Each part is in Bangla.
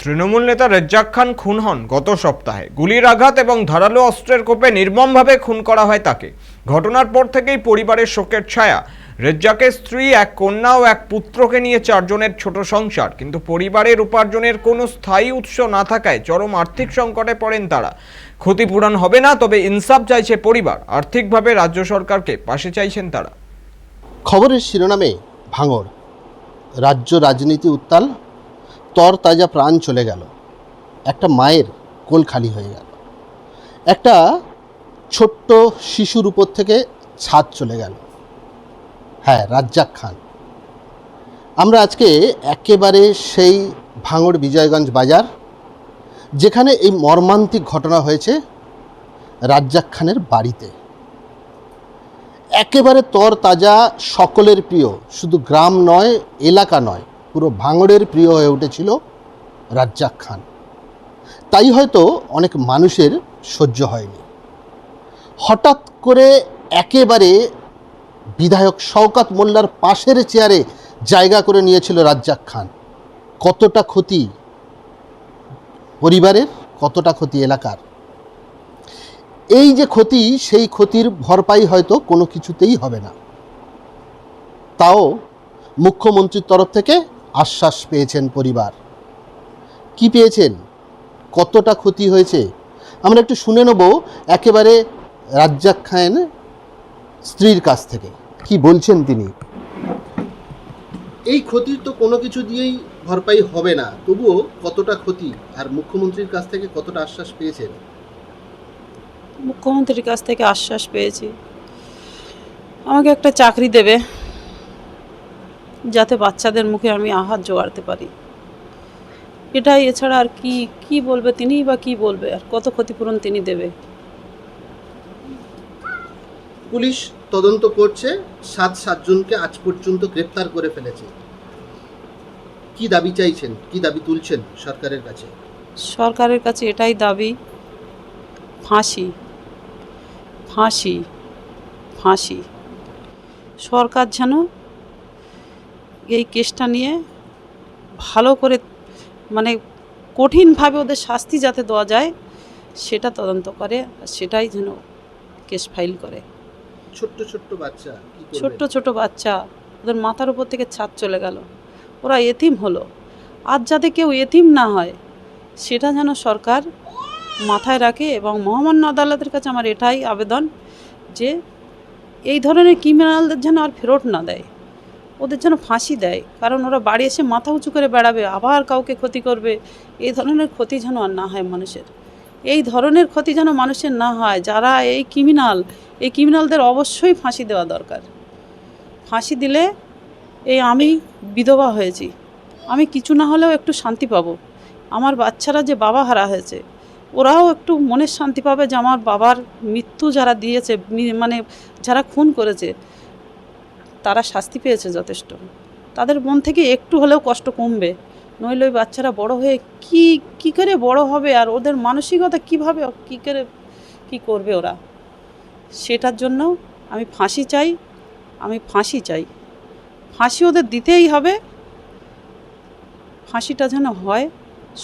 তৃণমূল নেতা রেজ্জাক খান খুন হন গত সপ্তাহে। গুলির আঘাত এবং ধারালো অস্ত্রের কোপে নির্মমভাবে খুন করা হয় তাকে। ঘটনার পর থেকেই পরিবারের শোকের ছায়া। রেজ্জাকের স্ত্রী, এক কন্যা ও এক পুত্রকে নিয়ে চারজনের ছোট সংসার, কিন্তু পরিবারের উপার্জনের কোনো স্থায়ী উৎস না থাকায় চরম আর্থিক সংকটে পড়েন তারা। ক্ষতিপূরণ হবে না, তবে ইনসাফ চাইছে পরিবার। আর্থিকভাবে রাজ্য সরকারকে পাশে চাইছেন তারা। খবরের শিরোনামে ভাঙড়, রাজ্য রাজনীতি উত্তাল, তরতাজা প্রাণ চলে গেল, একটা মায়ের কোল খালি হয়ে গেল, একটা ছোট্ট শিশুর উপর থেকে ছাদ চলে গেল। হ্যাঁ, রেজ্জাক খান। আমরা আজকে একেবারে সেই ভাঙড় বিজয়গঞ্জ বাজার, যেখানে এই মর্মান্তিক ঘটনা হয়েছে রেজ্জাক খানের বাড়িতে। একেবারে তরতাজা, সকলের প্রিয়, শুধু গ্রাম নয়, এলাকা নয়, পুরো ভাঙড়ের প্রিয় হয়ে উঠেছিল রেজ্জাক খান। তাই হয়তো অনেক মানুষের সহ্য হয়নি। হঠাৎ করে একেবারে বিধায়ক শওকত মোল্লার পাশের চেয়ারে জায়গা করে নিয়েছিল রেজ্জাক খান। কতটা ক্ষতি পরিবারের, কতটা ক্ষতি এলাকার। এই যে ক্ষতি, সেই ক্ষতির ভরপাই হয়তো কোনো কিছুতেই হবে না। তাও মুখ্যমন্ত্রীর তরফ থেকে আশ্বাস পেয়েছেন পরিবার। কি পেয়েছেন, কতটা ক্ষতি হয়েছে, আমরা একটু শুনে নেব একেবারে রেজ্জাক খান স্ত্রীর কাছ থেকে কি বলছেন তিনি। এই ক্ষতির তো কোনো কিছু দিয়েই ভরপাই হবে না, তবুও কতটা ক্ষতি আর মুখ্যমন্ত্রীর কাছ থেকে কতটা আশ্বাস পেয়েছেন? মুখ্যমন্ত্রীর কাছ থেকে আশ্বাস পেয়েছি আমাকে একটা চাকরি দেবে, যাতে বাচ্চাদের মুখে আমি আহার জোগাড়তে পারি। এটাই, এছাড়া আর কি বলবে তিনি, বা কি বলবে, আর কত ক্ষতিপূরণ তিনি দেবে। পুলিশ তদন্ত করছে, 7জনকে আজ পর্যন্ত গ্রেপ্তার করে ফেলেছে। কি দাবি চাইছেন, কি দাবি তুলছেন সরকারের কাছে? সরকারের কাছে এটাই দাবি, ফাঁসি ফাঁসি ফাঁসি। সরকার যেন এই কেসটা নিয়ে ভালো করে, মানে কঠিনভাবে ওদের শাস্তি যাতে দেওয়া যায় সেটা তদন্ত করে, আর সেটাই যেন কেস ফাইল করে। ছোট্ট ছোট্ট বাচ্চা, ছোট্ট ছোট বাচ্চা, ওদের মাথার উপর থেকে ছাদ চলে গেল, ওরা এতিম হলো। আজ যাতে কেউ এতিম না হয় সেটা যেন সরকার মাথায় রাখে। এবং মহামান্য আদালতের কাছে আমার এটাই আবেদন যে এই ধরনের ক্রিমিনালদের যেন আর ফেরত না দেয়, ওদের যেন ফাঁসি দেয়। কারণ ওরা বাড়ি এসে মাথা উঁচু করে বেড়াবে, আবার কাউকে ক্ষতি করবে। এই ধরনের ক্ষতি যেন আর না হয় মানুষের, এই ধরনের ক্ষতি যেন মানুষের না হয়। যারা এই ক্রিমিনালদের অবশ্যই ফাঁসি দেওয়া দরকার। ফাঁসি দিলে, এই আমি বিধবা হয়েছি, আমি কিছু না হলেও একটু শান্তি পাবো। আমার বাচ্চারা যে বাবা হারা হয়েছে, ওরাও একটু মনের শান্তি পাবে যে আমার বাবার মৃত্যু যারা দিয়েছে, মানে যারা খুন করেছে, তারা শাস্তি পেয়েছে যথেষ্ট। তাদের মন থেকে একটু হলেও কষ্ট কমবে। নইলে ওই বাচ্চারা বড় হয়ে কি করে বড় হবে, আর ওদের মানসিকতা কীভাবে, কী করবে ওরা। সেটার জন্য আমি ফাঁসি চাই, ফাঁসি ওদের দিতেই হবে। ফাঁসিটা যেন হয়,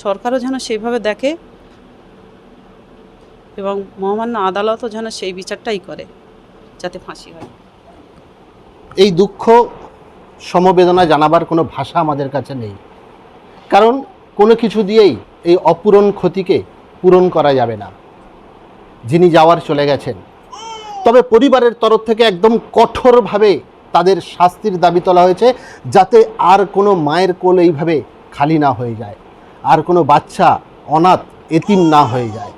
সরকারও যেন সেইভাবে দেখে, এবং মহামান্য আদালতও যেন সেই বিচারটাই করে যাতে ফাঁসি হয়। এই দুঃখ সমবেদনা জানাবার কোনো ভাষা আমাদের কাছে নেই, কারণ কোনো কিছু দিয়েই এই অপূরণ ক্ষতিকে পূরণ করা যাবে না। যিনি যাওয়ার চলে গেছেন, তবে পরিবারের তরফ থেকে একদম কঠোরভাবে তাদের শাস্তির দাবি তোলা হয়েছে, যাতে আর কোনো মায়ের কোল এইভাবে খালি না হয়ে যায়, আর কোনো বাচ্চা অনাথ এতিম না হয়ে যায়।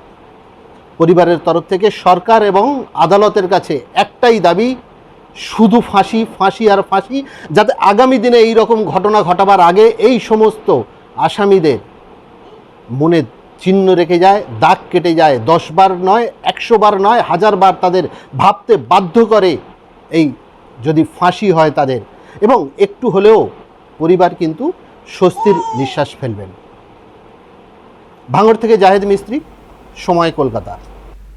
পরিবারের তরফ থেকে সরকার এবং আদালতের কাছে একটাই দাবি, শুধু ফাঁসি, ফাঁসি আর ফাঁসি, যাতে আগামী দিনে এই রকম ঘটনা ঘটাবার আগে এই সমস্ত আসামিদের মনে চিহ্ন রেখে যায়, দাগ কেটে যায়। 10 বার নয়, 100 বার নয়, 1000 বার তাদের ভাবতে বাধ্য করে এই যদি ফাঁসি হয় তাদের, এবং একটু হলেও পরিবার কিন্তু স্বস্তির নিঃশ্বাস ফেলবেন। ভাঙড় থেকে জাহেদ মিস্ত্রি, সময়, কলকাতা।